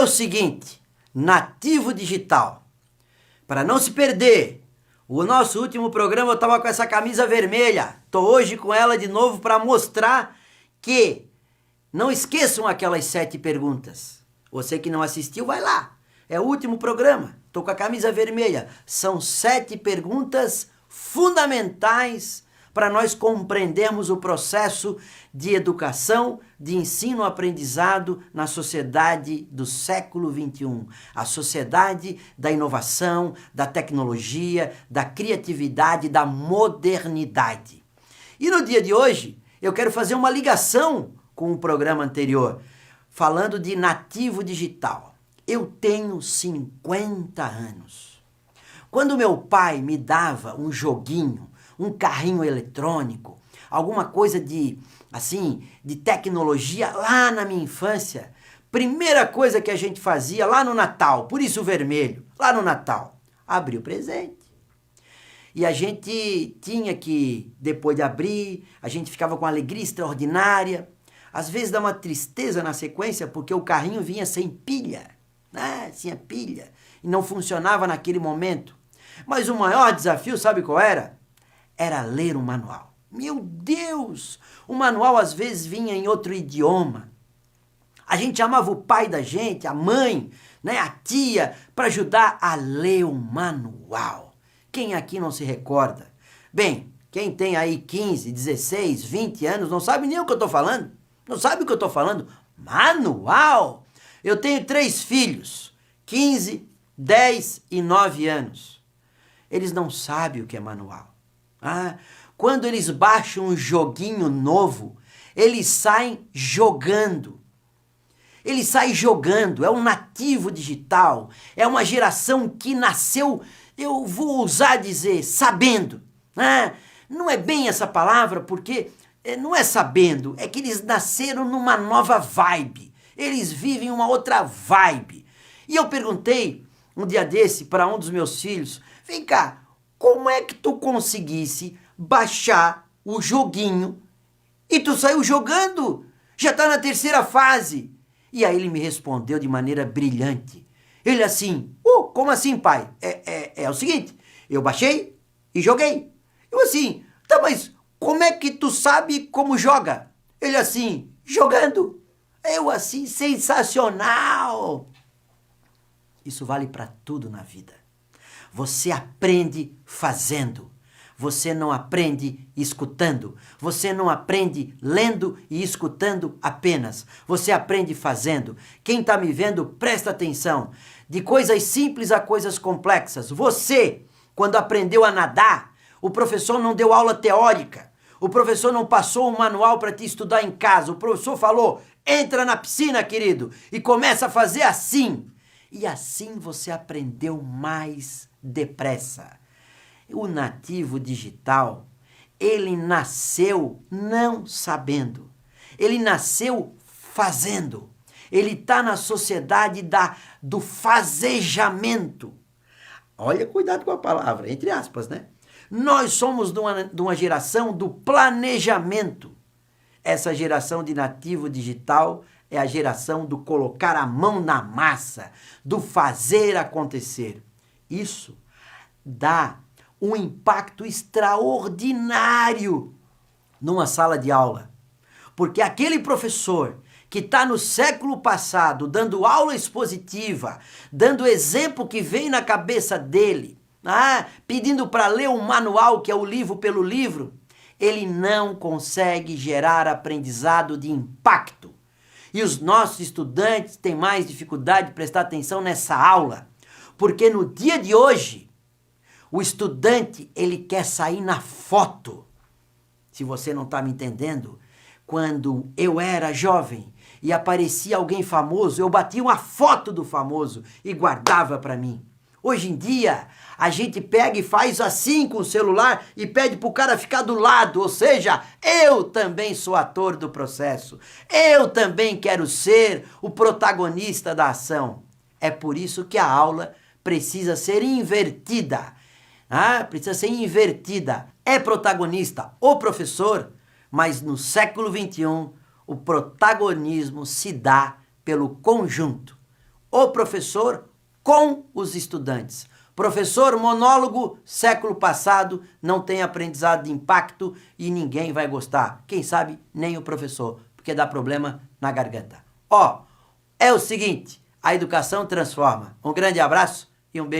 o seguinte, Nativo Digital, para não se perder, o nosso último programa eu estava com essa camisa vermelha, estou hoje com ela de novo para mostrar que não esqueçam aquelas 7 perguntas. Você que não assistiu, vai lá, é o último programa, estou com a camisa vermelha, são 7 perguntas fundamentais para nós compreendermos o processo de educação, de ensino-aprendizado na sociedade do século XXI. A sociedade da inovação, da tecnologia, da criatividade, da modernidade. E no dia de hoje, eu quero fazer uma ligação com o programa anterior, falando de nativo digital. Eu tenho 50 anos. Quando meu pai me dava um joguinho, um carrinho eletrônico, alguma coisa de tecnologia lá na minha infância, primeira coisa que a gente fazia lá no Natal, por isso o vermelho, lá no Natal, abrir o presente. E a gente tinha que, depois de abrir, a gente ficava com uma alegria extraordinária, às vezes dá uma tristeza na sequência, porque o carrinho vinha sem pilha, né? Tinha pilha, e não funcionava naquele momento. Mas o maior desafio, sabe qual era? Era ler o manual. Meu Deus! O manual às vezes vinha em outro idioma. A gente chamava o pai da gente, a mãe, né, a tia, para ajudar a ler o manual. Quem aqui não se recorda? Bem, quem tem aí 15, 16, 20 anos não sabe nem o que eu estou falando. Não sabe o que eu estou falando? Manual! Eu tenho 3 filhos, 15, 10 e 9 anos. Eles não sabem o que é manual. Quando eles baixam um joguinho novo, eles saem jogando. Eles saem jogando, é um nativo digital, é uma geração que nasceu, eu vou ousar dizer, sabendo. Não é bem essa palavra, porque não é sabendo, é que eles nasceram numa nova vibe. Eles vivem uma outra vibe. E eu perguntei um dia desse para um dos meus filhos, vem cá, como é que tu conseguisse baixar o joguinho e tu saiu jogando? Já tá na 3ª fase. E aí ele me respondeu de maneira brilhante. Ele assim, como assim, pai? É o seguinte, eu baixei e joguei. Eu assim, tá, mas como é que tu sabe como joga? Ele assim, jogando. Eu assim, sensacional. Isso vale para tudo na vida. Você aprende fazendo. Você não aprende escutando. Você não aprende lendo e escutando apenas. Você aprende fazendo. Quem está me vendo, presta atenção. De coisas simples a coisas complexas. Você, quando aprendeu a nadar, o professor não deu aula teórica. O professor não passou um manual para te estudar em casa. O professor falou, entra na piscina, querido, e começa a fazer assim. E assim você aprendeu mais depressa. O nativo digital, ele nasceu não sabendo. Ele nasceu fazendo. Ele está na sociedade do fazejamento. Olha, cuidado com a palavra, entre aspas, né? Nós somos de uma geração do planejamento. Essa geração de nativo digital é a geração do colocar a mão na massa, do fazer acontecer. Isso dá um impacto extraordinário numa sala de aula. Porque aquele professor que está no século passado dando aula expositiva, dando exemplo que vem na cabeça dele, pedindo para ler um manual que é o livro pelo livro, ele não consegue gerar aprendizado de impacto. E os nossos estudantes têm mais dificuldade de prestar atenção nessa aula, porque no dia de hoje, o estudante, ele quer sair na foto. Se você não está me entendendo, quando eu era jovem e aparecia alguém famoso, eu batia uma foto do famoso e guardava para mim. Hoje em dia, a gente pega e faz assim com o celular e pede para o cara ficar do lado. Ou seja, eu também sou ator do processo. Eu também quero ser o protagonista da ação. É por isso que a aula precisa ser invertida. Precisa ser invertida. É protagonista o professor, mas no século XXI, o protagonismo se dá pelo conjunto. o professor com os estudantes. Professor monólogo, século passado, não tem aprendizado de impacto e ninguém vai gostar. Quem sabe, nem o professor, porque dá problema na garganta. Ó, é o seguinte, a educação transforma. Um grande abraço e um beijo.